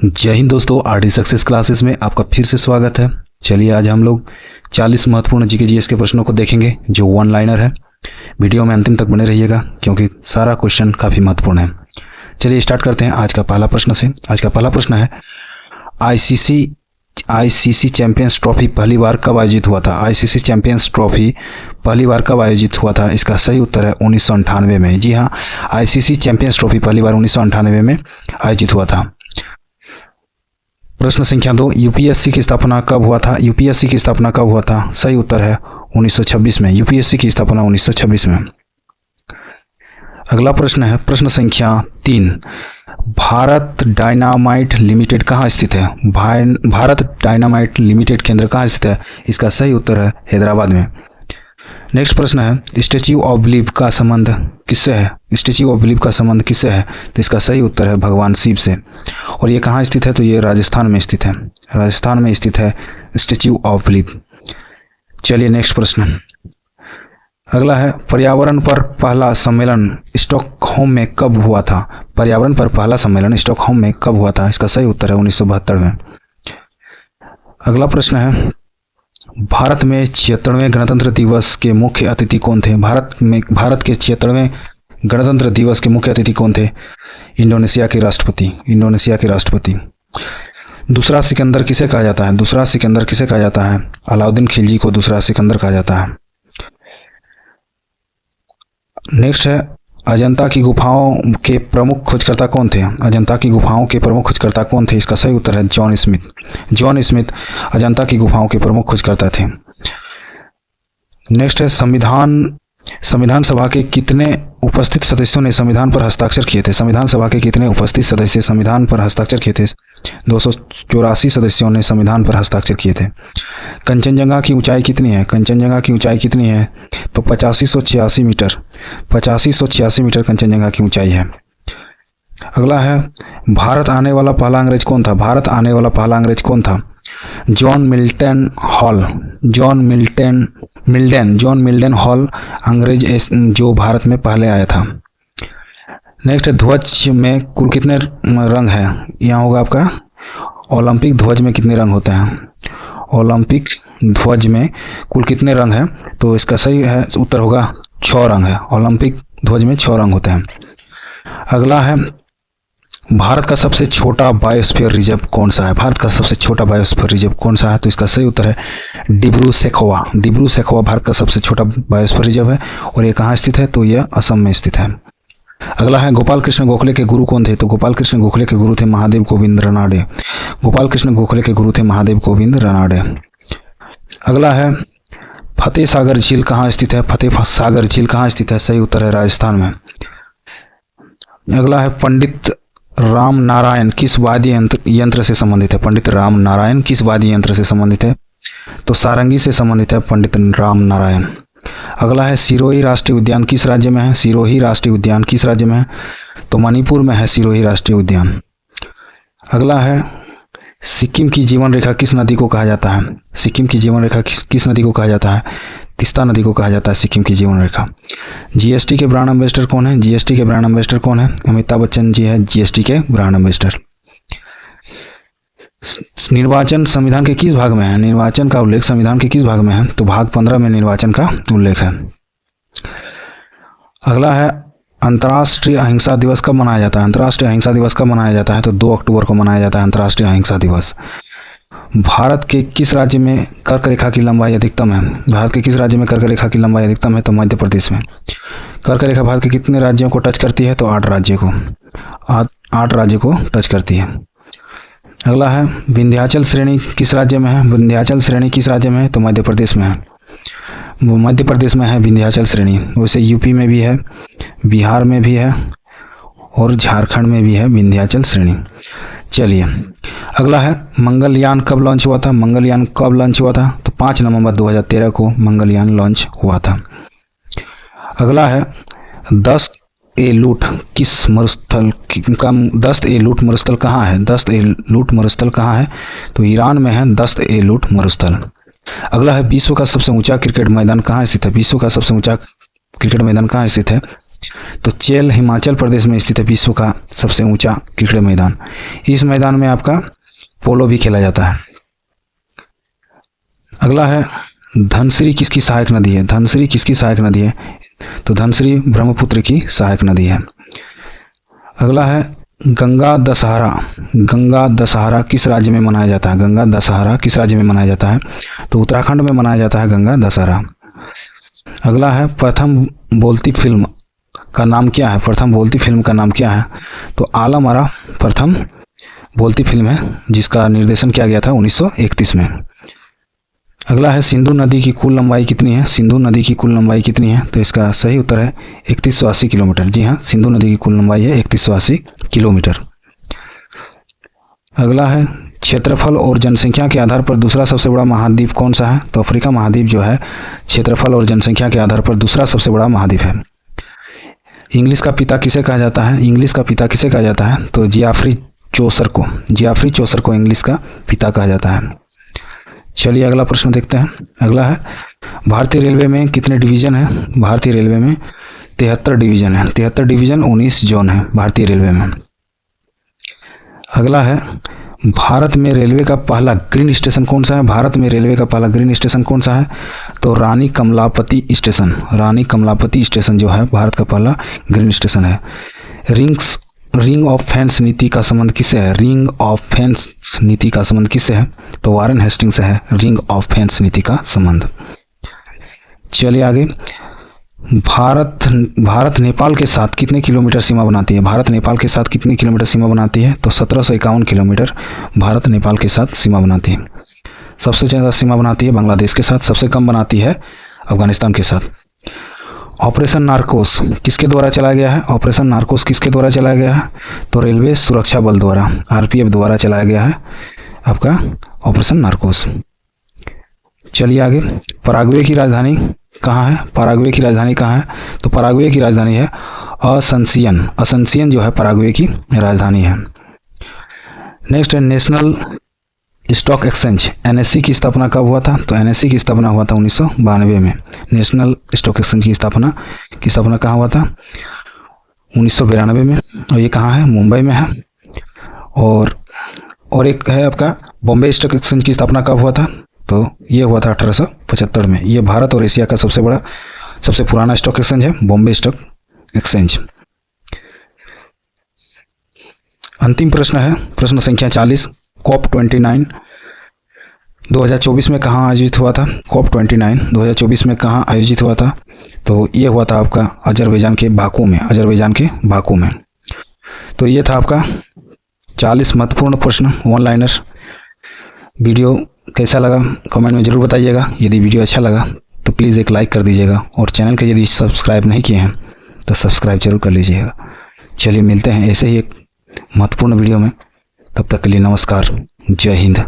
जय हिंद दोस्तों, RD success classes में आपका फिर से स्वागत है। चलिए आज हम लोग 40 महत्वपूर्ण जीके जीएस के प्रश्नों को देखेंगे जो वन लाइनर है। वीडियो में अंतिम तक बने रहिएगा क्योंकि सारा क्वेश्चन काफ़ी महत्वपूर्ण है। चलिए स्टार्ट करते हैं आज का पहला प्रश्न से। आज का पहला प्रश्न है आईसीसी चैंपियंस ट्रॉफी पहली बार कब आयोजित हुआ था? आईसीसी चैंपियंस ट्रॉफी पहली बार कब आयोजित हुआ था? इसका सही उत्तर है 1998 में। जी हाँ, आईसीसी चैंपियंस ट्रॉफी पहली बार 1998 में आयोजित हुआ था। प्रश्न संख्या 2, यूपीएससी की स्थापना कब हुआ था? यूपीएससी की स्थापना कब हुआ था? सही उत्तर है 1926 में। यूपीएससी की स्थापना 1926 में। अगला प्रश्न है प्रश्न संख्या 3, भारत डायनामाइट लिमिटेड कहाँ स्थित है? भारत डायनामाइट लिमिटेड केंद्र कहाँ स्थित है? इसका सही उत्तर है हैदराबाद में। नेक्स्ट प्रश्न है स्टैच्यू ऑफ बिलीफ का संबंध किससे है? स्टैच्यू ऑफ बिलीफ का संबंध किससे है? तो इसका सही उत्तर है भगवान शिव से। और ये कहाँ स्थित है? तो ये राजस्थान में स्थित है। राजस्थान में स्थित है स्टैच्यू ऑफ बिलीफ। चलिए नेक्स्ट प्रश्न अगला है पर्यावरण पर पहला सम्मेलन स्टॉकहोम में कब हुआ था? पर्यावरण पर पहला सम्मेलन स्टॉकहोम में कब हुआ था? इसका सही उत्तर है 1972 में। अगला प्रश्न है भारत में 76वें गणतंत्र दिवस के मुख्य अतिथि कौन थे? भारत के 76वें गणतंत्र दिवस के मुख्य अतिथि कौन थे? इंडोनेशिया के राष्ट्रपति। दूसरा सिकंदर किसे कहा जाता है? दूसरा सिकंदर किसे कहा जाता है? अलाउद्दीन खिलजी को दूसरा सिकंदर कहा जाता है। नेक्स्ट है अजंता की गुफाओं के प्रमुख खोजकर्ता कौन थे? अजंता की गुफाओं के प्रमुख खोजकर्ता कौन थे? इसका सही उत्तर है जॉन स्मिथ अजंता की गुफाओं के प्रमुख खोजकर्ता थे। नेक्स्ट है संविधान सभा के कितने उपस्थित सदस्यों ने संविधान पर हस्ताक्षर किए थे? संविधान सभा के कितने उपस्थित सदस्य संविधान पर हस्ताक्षर किए थे? 284 सदस्यों ने संविधान पर हस्ताक्षर किए थे। कंचनजंगा की ऊंचाई कितनी है? कंचनजंगा की ऊंचाई कितनी है? तो 8586 मीटर। 8586 मीटर कंचनजंगा की ऊंचाई है। अगला है भारत आने वाला पहला अंग्रेज कौन था? भारत आने वाला पहला अंग्रेज कौन था? जॉन मिल्टन हॉल अंग्रेज जो भारत में पहले आया था। नेक्स्ट ध्वज में कुल कितने रंग हैं? यहाँ होगा आपका ओलंपिक ध्वज में कितने रंग होते हैं? ओलंपिक ध्वज में कुल कितने रंग हैं? तो इसका सही है उत्तर होगा 6 रंग है। ओलंपिक ध्वज में 6 रंग होते हैं। अगला है भारत का सबसे छोटा बायोस्फीयर रिजर्व कौन सा है? भारत का सबसे छोटा बायोस्फीयर रिजर्व कौन सा है? तो इसका सही उत्तर है डिब्रू सैखोवा भारत का सबसे छोटा बायोस्फीयर रिजर्व है। और ये कहाँ स्थित है? तो यह असम में स्थित है। अगला है गोपाल कृष्ण गोखले के गुरु कौन थे? तो गोपाल कृष्ण गोखले के गुरु थे महादेव गोविंद रनाडे। गोपाल कृष्ण गोखले के गुरु थे महादेव गोविंद रनाडे। अगला है फतेह सागर झील कहाँ स्थित है? फतेह सागर झील कहाँ स्थित है? सही उत्तर है राजस्थान में। अगला है पंडित राम नारायण किस वाद्य यंत्र से संबंधित है? पंडित राम नारायण किस वाद्य यंत्र से संबंधित है? तो सारंगी से संबंधित है पंडित राम नारायण। अगला है सिरोही राष्ट्रीय उद्यान किस राज्य में है? सिरोही राष्ट्रीय उद्यान किस राज्य में है? तो मणिपुर में है सिरोही राष्ट्रीय उद्यान। अगला है सिक्किम की जीवन रेखा किस नदी को कहा जाता है? सिक्किम की जीवन रेखा किस नदी को कहा जाता है? तीस्ता नदी को कहा जाता है सिक्किम की जीवन रेखा। जीएसटी के ब्रांड एम्बेसडर कौन है? जीएसटी के ब्रांड एम्बेसडर कौन है? अमिताभ बच्चन जी है जीएसटी के ब्रांड एम्बेसडर। निर्वाचन संविधान के किस भाग में है? निर्वाचन का उल्लेख संविधान के किस भाग में है? तो भाग 15 में निर्वाचन का उल्लेख है। अगला है अंतर्राष्ट्रीय अहिंसा दिवस कब मनाया जाता है? अंतर्राष्ट्रीय अहिंसा दिवस कब मनाया जाता है? तो 2 अक्टूबर को मनाया जाता है अंतर्राष्ट्रीय अहिंसा दिवस। भारत के किस राज्य में कर्क रेखा की लंबाई अधिकतम है? भारत के किस राज्य में कर्क रेखा की लंबाई अधिकतम है? तो मध्य प्रदेश में। कर्क रेखा भारत के कितने राज्यों को टच करती है? तो 8 राज्यों को टच करती है। अगला है विंध्याचल श्रेणी किस राज्य में है? विंध्याचल श्रेणी किस राज्य में है? तो मध्य प्रदेश में है। वो मध्य प्रदेश में है विंध्याचल श्रेणी। वैसे यूपी में भी है, बिहार में भी है और झारखंड में भी है विंध्याचल श्रेणी। चलिए अगला है मंगलयान कब लॉन्च हुआ था? मंगलयान कब लॉन्च हुआ था? तो 5 नवंबर 2013 को मंगलयान लॉन्च हुआ था। अगला है 10 ए लूट मरुस्थल कहाँ है? 10 ए लूट मरुस्थल कहाँ है? तो ईरान में है 10 ए लूट मरुस्थल। अगला है विश्व का सबसे ऊंचा क्रिकेट मैदान कहाँ स्थित है? विश्व का सबसे ऊंचा क्रिकेट मैदान कहाँ स्थित है? तो चेल हिमाचल प्रदेश में स्थित है विश्व का सबसे ऊंचा क्रिकेट मैदान। इस मैदान में आपका पोलो भी खेला जाता है। अगला है धनश्री किसकी सहायक नदी है? धनश्री किसकी सहायक नदी है? तो धनश्री ब्रह्मपुत्र की सहायक नदी है। अगला है गंगा दशहरा। गंगा दशहरा किस राज्य में मनाया जाता है? गंगा दशहरा किस राज्य में मनाया जाता है? तो उत्तराखंड में मनाया जाता है गंगा दशहरा। अगला है प्रथम बोलती फिल्म का नाम क्या है? प्रथम बोलती फिल्म का नाम क्या है? तो आलम आरा प्रथम बोलती फिल्म है जिसका निर्देशन किया गया था 1931 में। अगला है सिंधु नदी की कुल लंबाई कितनी है? सिंधु नदी की कुल लंबाई कितनी है? तो इसका सही उत्तर है 3180 किलोमीटर। जी हाँ, सिंधु नदी की कुल लंबाई है 3180 किलोमीटर। अगला है क्षेत्रफल और जनसंख्या के आधार पर दूसरा सबसे बड़ा महाद्वीप कौन सा है? तो अफ्रीका महाद्वीप जो है क्षेत्रफल और जनसंख्या के आधार पर दूसरा सबसे बड़ा महाद्वीप है। इंग्लिश का पिता किसे कहा जाता है? इंग्लिश का पिता किसे कहा जाता है? तो जियाफ्री चौसर को। जियाफ्री चौसर को इंग्लिश का पिता कहा जाता है। चलिए अगला प्रश्न देखते हैं। अगला है भारतीय रेलवे में कितने डिवीजन हैं? भारतीय रेलवे में 73 डिवीजन है। 73 डिवीजन 19 जोन है भारतीय रेलवे में। अगला है भारत में रेलवे का पहला ग्रीन स्टेशन कौन सा है? भारत में रेलवे का पहला ग्रीन स्टेशन कौन सा है? तो रानी कमलापति स्टेशन। रानी कमलापति स्टेशन जो है भारत का पहला ग्रीन स्टेशन है। रिंग ऑफ फेंस नीति का संबंध किससे है? रिंग ऑफ फेंस नीति का संबंध किससे है? तो वारेन हेस्टिंग्स से है रिंग ऑफ फेंस नीति का संबंध। चलिए आगे। भारत नेपाल के साथ कितने किलोमीटर सीमा बनाती है? भारत नेपाल के साथ कितने किलोमीटर सीमा बनाती है? तो 1751 किलोमीटर भारत नेपाल के साथ सीमा बनाती है। सबसे ज़्यादा सीमा बनाती है बांग्लादेश के साथ, सबसे कम बनाती है अफगानिस्तान के साथ। ऑपरेशन नारकोस किसके द्वारा चलाया गया है? ऑपरेशन नारकोस किसके द्वारा चलाया गया है? तो रेलवे सुरक्षा बल द्वारा, आरपीएफ द्वारा चलाया गया है आपका ऑपरेशन नारकोस। चलिए आगे। पराग्वे की राजधानी कहाँ है? पराग्वे की राजधानी कहाँ है? तो पराग्वे की राजधानी है असंसियन। असंसियन जो है पराग्वे की राजधानी है। नेक्स्ट है नेशनल स्टॉक एक्सचेंज। एनएससी की स्थापना कब हुआ था? तो एनएससी की स्थापना हुआ था 1992 में। नेशनल स्टॉक एक्सचेंज की स्थापना कहाँ हुआ था? 1992 में। और ये कहाँ है? मुंबई में है। और एक है आपका बॉम्बे स्टॉक एक्सचेंज की स्थापना कब हुआ था? तो ये हुआ था 1875 में। ये भारत और एशिया का सबसे पुराना स्टॉक एक्सचेंज है बॉम्बे स्टॉक एक्सचेंज। अंतिम प्रश्न है प्रश्न संख्या 40। COP29 2024 में कहाँ आयोजित हुआ था? COP29 2024 में कहाँ आयोजित हुआ था? तो ये हुआ था आपका अजरबैजान के बाकू में। तो ये था आपका 40 महत्वपूर्ण प्रश्न वन लाइनर। वीडियो कैसा लगा कमेंट में ज़रूर बताइएगा। यदि वीडियो अच्छा लगा तो प्लीज़ एक लाइक कर दीजिएगा और चैनल को यदि सब्सक्राइब नहीं किए हैं तो सब्सक्राइब जरूर कर लीजिएगा। चलिए मिलते हैं ऐसे ही एक महत्वपूर्ण वीडियो में। तब तक के लिए नमस्कार। जय हिंद।